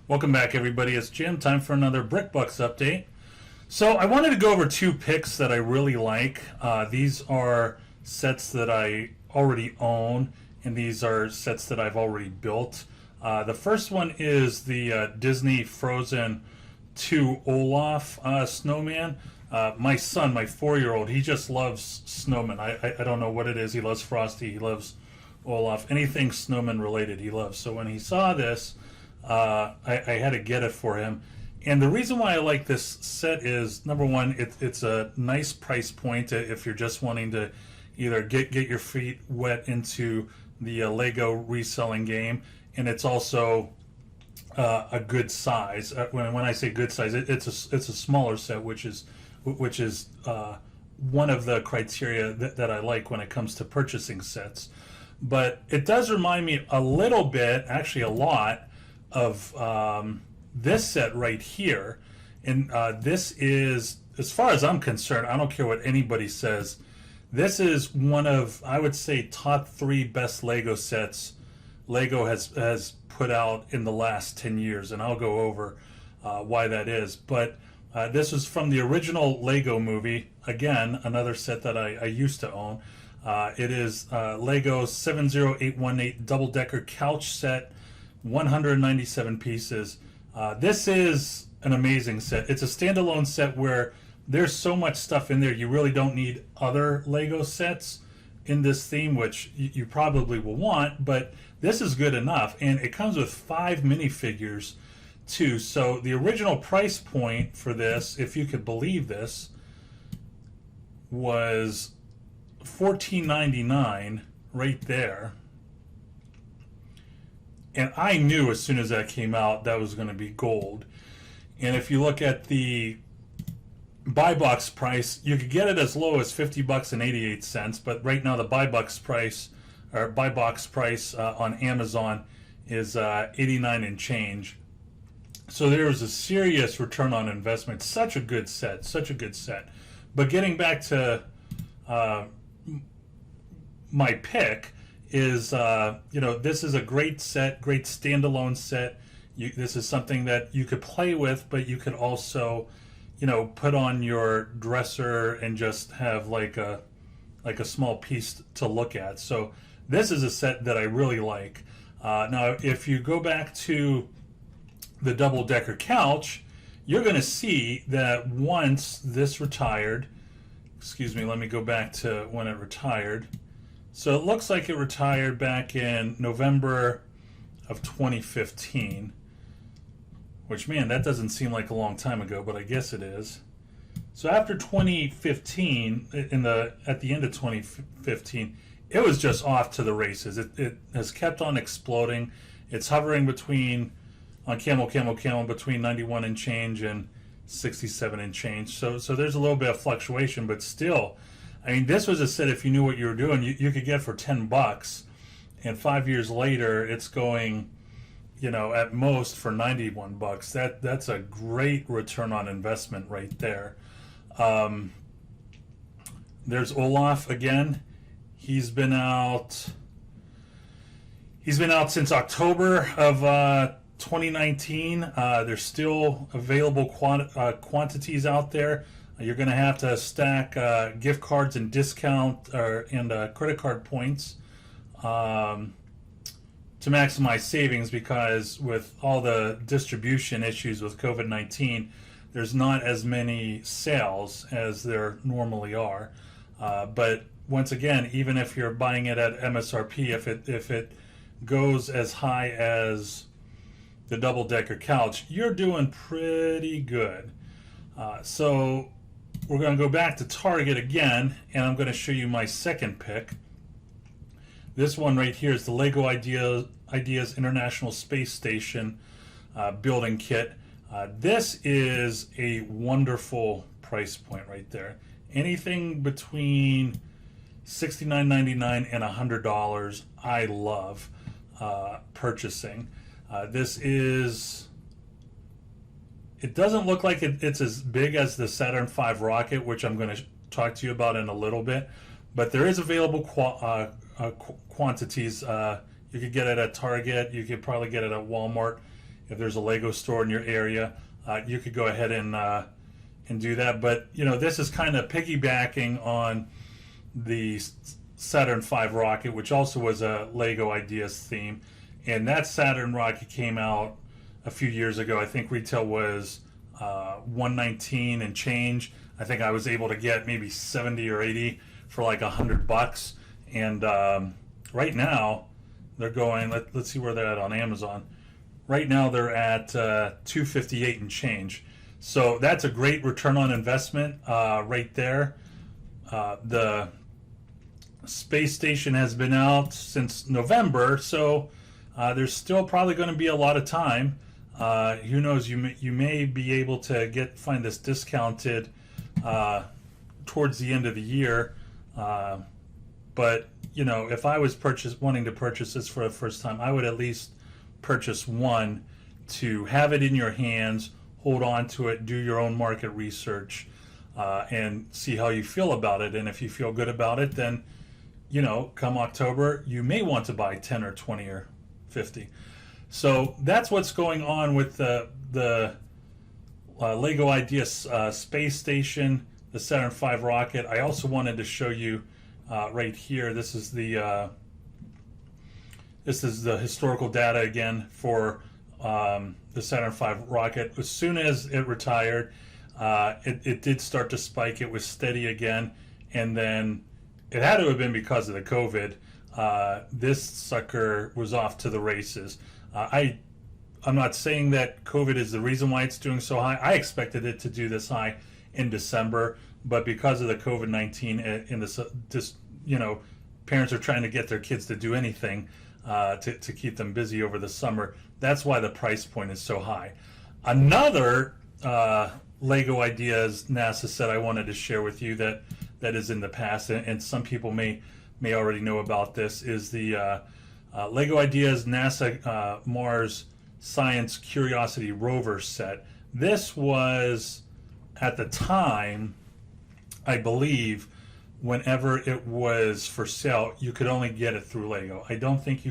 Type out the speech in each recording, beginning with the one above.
Welcome back, everybody. It's Jim. Time for another BrickBucks update. So I wanted to go over two picks that I really like. These are sets that I already own, and these are sets that I've already built. The first one is the Disney Frozen 2 Olaf snowman. My son, my 4-year-old, he just loves snowmen. I don't know what it is. He loves Frosty. He loves Olaf. Anything snowman related he loves. So when he saw this, I had to get it for him. And the reason why I like this set is, number one, it's a nice price point if you're just wanting to either get your feet wet into the Lego reselling game, and it's also a good size. When I say good size, it's a smaller set, which is one of the criteria that I like when it comes to purchasing sets. But it does remind me a little bit, actually a lot, of this set right here. And this is, as far as I'm concerned, I don't care what anybody says, this is one of, I would say, top 3 best Lego sets Lego has put out in the last 10 years, and I'll go over why that is. But this was from the original Lego movie. Again, another set that I used to own. It is Lego 70818 double-decker couch set, 197 pieces. This is an amazing set. It's a standalone set where there's so much stuff in there you really don't need other Lego sets in this theme, which you probably will want, but this is good enough. And it comes with 5 minifigures too. So the original price point for this, if you could believe this, was $14.99 right there. And I knew as soon as that came out that was going to be gold. And if you look at the buy box price, you could get it as low as $50.88, but right now the buy box price on Amazon is 89 and change. So there was a serious return on investment. Such a good set, such a good set. But getting back to my pick is, this is a great set, great standalone set. This is something that you could play with, but you could also, put on your dresser and just have like a small piece to look at. So this is a set that I really like. Now, if you go back to the double-decker couch, you're going to see that once this retired, excuse me, let me go back to when it retired. So it looks like it retired back in November of 2015, which, man, that doesn't seem like a long time ago, but I guess it is. So after 2015, at the end of 2015, it was just off to the races. It has kept on exploding. It's hovering on camel, between 91 and change and 67 and change. So there's a little bit of fluctuation, but still, I mean, this was a set, if you knew what you were doing, you could get for $10, and 5 years later, it's going, at most for $91. That's a great return on investment right there. There's Olaf again. He's been out since October of 2019. There's still available quantities out there. You're going to have to stack gift cards and discount and credit card points to maximize savings, because with all the distribution issues with COVID-19, there's not as many sales as there normally are. But once again, even if you're buying it at MSRP, if it goes as high as the double-decker couch, you're doing pretty good. So we're going to go back to Target again, and I'm going to show you my second pick. This one right here is the Lego Ideas International Space Station building kit. This is a wonderful price point right there. Anything between $69.99 and $100, I love purchasing. It doesn't look like it's as big as the Saturn V rocket, which I'm going to talk to you about in a little bit, but there is available quantities. You could get it at Target. You could probably get it at Walmart if there's a Lego store in your area, you could go ahead and do that. But this is kind of piggybacking on the Saturn V rocket, which also was a Lego Ideas theme, and that Saturn rocket came out a few years ago. I think retail was $119 and change. I think I was able to get maybe 70 or 80 for like $100. And right now they're going. Let's see where they're at on Amazon. Right now they're at $258 and change. So that's a great return on investment right there. The space station has been out since November, so there's still probably going to be a lot of time. Who knows? You may be able to find this discounted towards the end of the year. But if I was wanting to purchase this for the first time, I would at least purchase one to have it in your hands, hold on to it, do your own market research, and see how you feel about it. And if you feel good about it, then come October, you may want to buy 10 or 20 or 50. So that's what's going on with the Lego Ideas space station, the Saturn V rocket. I also wanted to show you right here. This is the historical data again for the Saturn V rocket. As soon as it retired, it did start to spike. It was steady again, and then it had to have been because of the COVID. This sucker was off to the races. I'm not saying that COVID is the reason why it's doing so high. I expected it to do this high in December, but because of the COVID-19 in this, parents are trying to get their kids to do anything to keep them busy over the summer. That's why the price point is so high. Another Lego Ideas NASA set I wanted to share with you that is in the past, and some people may already know about this, is the Lego Ideas NASA Mars Science Curiosity Rover set. This was, at the time, I believe, whenever it was for sale, you could only get it through Lego. I don't think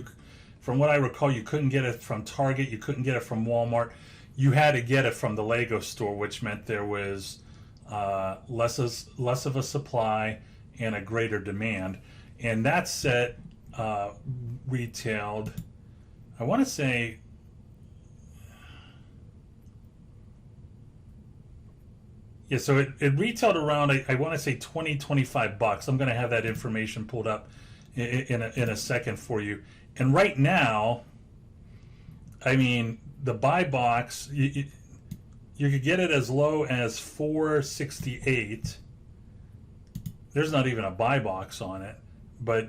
from what I recall, you couldn't get it from Target, you couldn't get it from Walmart. You had to get it from the Lego store, which meant there was less of a supply and a greater demand. And that set retailed, I want to say, yeah, so it retailed around, I want to say $20-25. I'm going to have that information pulled up in a second for you. And right now, I mean, the buy box, you could get it as low as $468. There's not even a buy box on it, but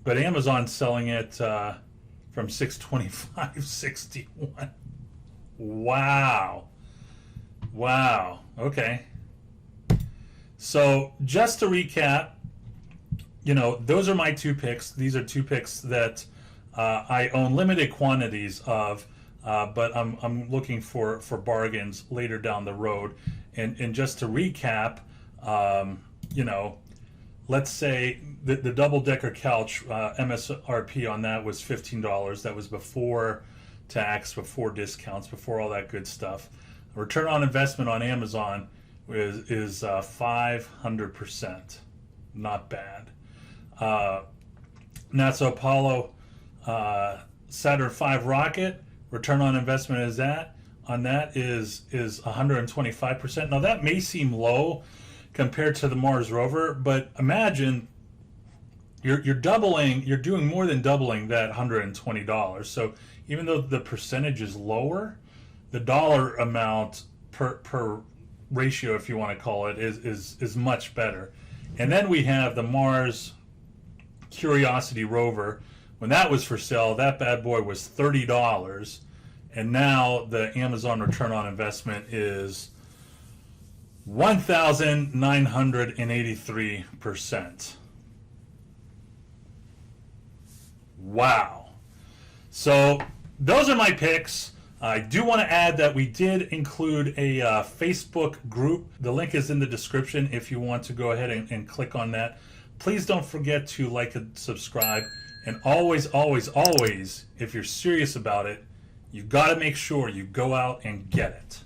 Amazon's selling it from $625.61. Wow. Okay. So just to recap, those are my two picks. These are two picks that I own limited quantities of, but I'm looking for bargains later down the road. And just to recap, let's say the double-decker couch, MSRP on that was $15. That was before tax, before discounts, before all that good stuff. Return on investment on Amazon is 500%. Not bad. NASA Apollo Saturn V rocket, return on investment is 125%. Now that may seem low compared to the Mars rover, but imagine you're doing more than doubling that $120. So even though the percentage is lower, the dollar amount per ratio, if you want to call it, is much better. And then we have the Mars Curiosity rover. When that was for sale, that bad boy was $30, and now the Amazon return on investment is 1,983%. Wow. So those are my picks. I do want to add that we did include a Facebook group. The link is in the description if you want to go ahead and click on that. Please don't forget to like and subscribe. And always, always, always, if you're serious about it, you got to make sure you go out and get it.